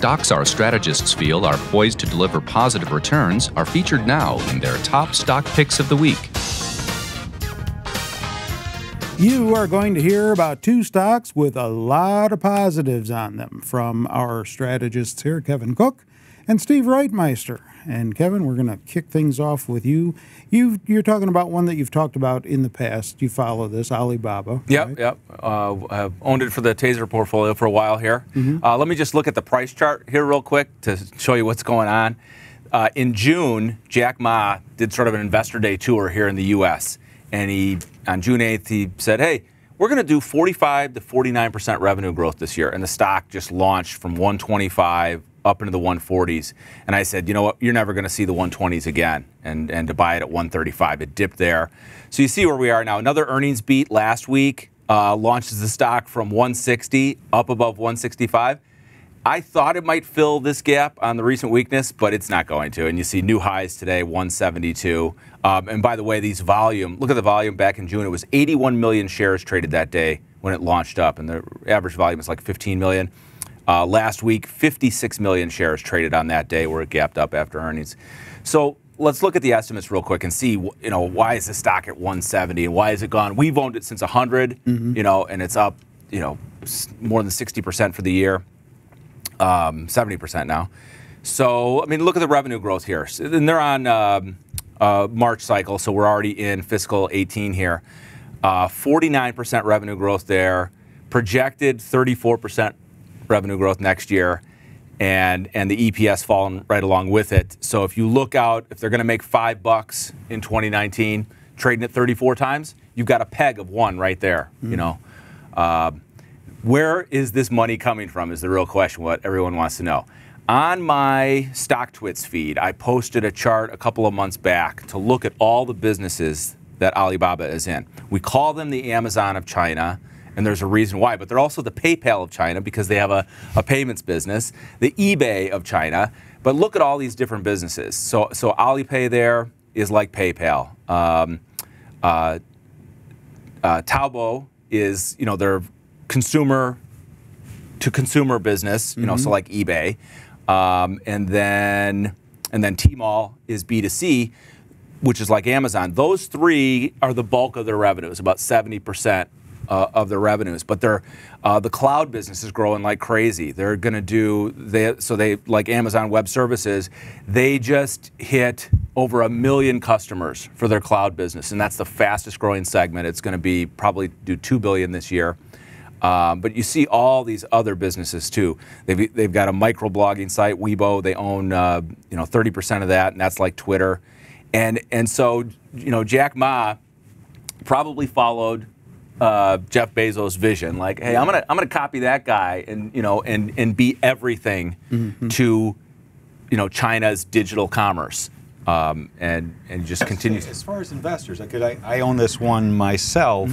Stocks our strategists feel are poised to deliver positive returns are featured now in their top stock picks of the week. You are going to hear about two stocks with a lot of positives on them from our strategists here, Kevin Cook and Steve Reitmeister. And Kevin, we're going to kick things off with you. You're talking about one that you've talked about in the past. You follow this, Alibaba. Yep. I've owned it for the Taser portfolio for a while here. Let me just look at the price chart here real quick to show you what's going on. In June, Jack Ma did sort of an investor day tour here in the U.S. And on June 8th, he said, hey, we're going to do 45 to 49% revenue growth this year. And the stock just launched from 125 up into the 140s. And I said, you know what, you're never going to see the 120s again. And to buy it at 135, it dipped there. So you see where we are now. Another earnings beat last week launches the stock from 160 up above 165. I thought it might fill this gap on the recent weakness, but it's not going to. And you see new highs today, 172. And by the way, these volume, look at the volume back in June. It was 81 million shares traded that day when it launched up, and the average volume is like 15 million. Last week, 56 million shares traded on that day where it gapped up after earnings. So let's look at the estimates real quick and see, why is the stock at 170 and why has it gone? We've owned it since 100, and it's up, more than 60% for the year. 70% now. So, I mean, look at the revenue growth here. And they're on March cycle, so we're already in fiscal 18 here. 49% revenue growth there, projected 34% revenue growth next year, and the EPS falling right along with it. So if you look out, if they're going to make $5 in 2019, trading at 34 times, you've got a peg of one right there, Where is this money coming from is the real question, what everyone wants to know. On my StockTwits feed, I posted a chart a couple of months back to look at all the businesses that Alibaba is in. We call them the Amazon of China, and there's a reason why, but they're also the PayPal of China because they have a payments business, the eBay of China, but look at all these different businesses. So Alipay there is like PayPal. Taobao is, their consumer to consumer business, so like eBay, and then Tmall is B2C, which is like Amazon. Those three are the bulk of their revenues, about 70% of their revenues. But the cloud business is growing like crazy. They're going to do they like Amazon Web Services. They just hit over 1 million customers for their cloud business, and that's the fastest growing segment. It's going to be probably do $2 billion this year. But you see all these other businesses too. They've got a microblogging site, Weibo. They own 30% of that, and that's like Twitter. And so Jack Ma probably followed Jeff Bezos' vision, like, hey, I'm gonna copy that guy and be everything to China's digital commerce. And just continues. As far as investors, I own this one myself.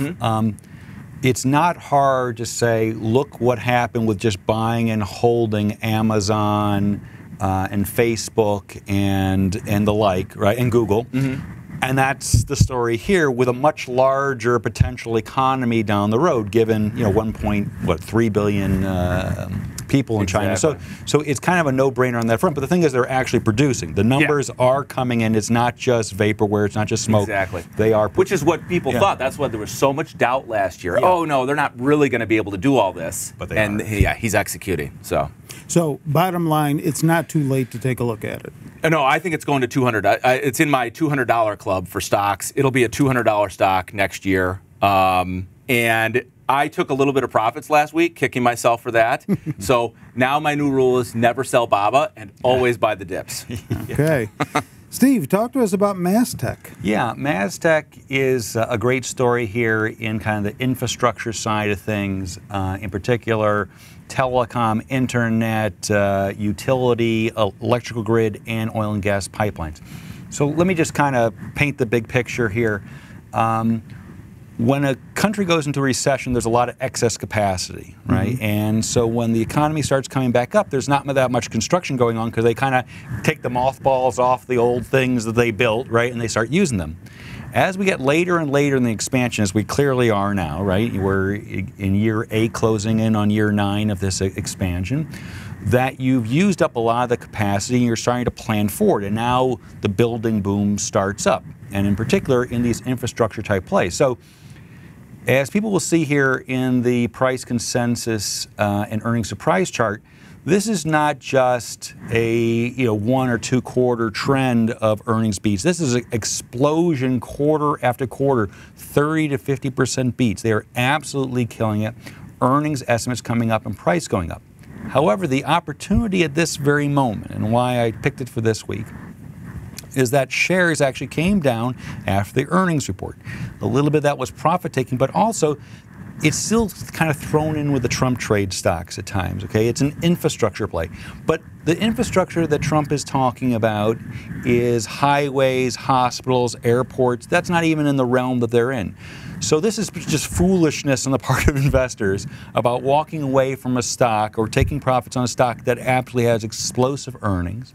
It's not hard to say, look what happened with just buying and holding Amazon and Facebook and the like, right, and Google. And that's the story here with a much larger potential economy down the road, given 1.3 billion people in China. So it's kind of a no-brainer on that front. But the thing is, they're actually producing. The numbers are coming in. It's not just vaporware. It's not just smoke. Exactly. They are. Which is what people thought. That's why there was so much doubt last year. Oh no, they're not really going to be able to do all this. But they are. He's executing. So bottom line, it's not too late to take a look at it. No, I think it's going to 200. It's in my $200 club for stocks. It'll be a $200 stock next year. And I took a little bit of profits last week, kicking myself for that. So now my new rule is never sell Baba and always buy the dips. Okay. Steve, talk to us about Mastech. Yeah, Mastech is a great story here in kind of the infrastructure side of things, in particular telecom, internet, utility, electrical grid, and oil and gas pipelines. So let me just kind of paint the big picture here. When a country goes into a recession, there's a lot of excess capacity, right? And so when the economy starts coming back up, there's not that much construction going on because they kind of take the mothballs off the old things that they built, right, and they start using them. As we get later and later in the expansion, as we clearly are now, right? We're in year 8, closing in on year 9 of this expansion, that you've used up a lot of the capacity and you're starting to plan forward. And now the building boom starts up, and in particular in these infrastructure type plays. So as people will see here in the price consensus and earnings surprise chart, this is not just a 1 or 2 quarter trend of earnings beats. This is an explosion quarter after quarter, 30 to 50% beats. They are absolutely killing it. Earnings estimates coming up and price going up. However, the opportunity at this very moment, and why I picked it for this week, is that shares actually came down after the earnings report. A little bit of that was profit taking, but also it's still kind of thrown in with the Trump trade stocks at times, okay? It's an infrastructure play. But the infrastructure that Trump is talking about is highways, hospitals, airports. That's not even in the realm that they're in. So this is just foolishness on the part of investors about walking away from a stock or taking profits on a stock that absolutely has explosive earnings.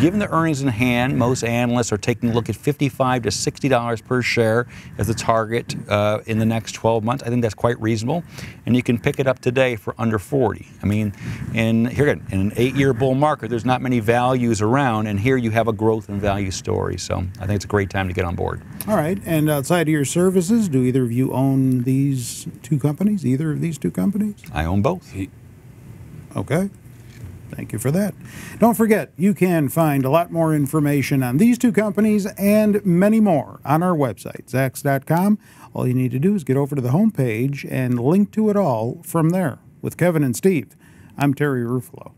Given the earnings in hand, most analysts are taking a look at $55 to $60 per share as the target in the next 12 months. I think that's quite reasonable. And you can pick it up today for under 40. I mean, here again, in an 8-year bull market, there's not many values around, and here you have a growth and value story. So I think it's a great time to get on board. All right. And outside of your services, do either of you own these 2 companies? Either of these 2 companies? I own both. Okay. Thank you for that. Don't forget, you can find a lot more information on these 2 companies and many more on our website, Zacks.com. All you need to do is get over to the homepage and link to it all from there. With Kevin and Steve, I'm Terry Ruffalo.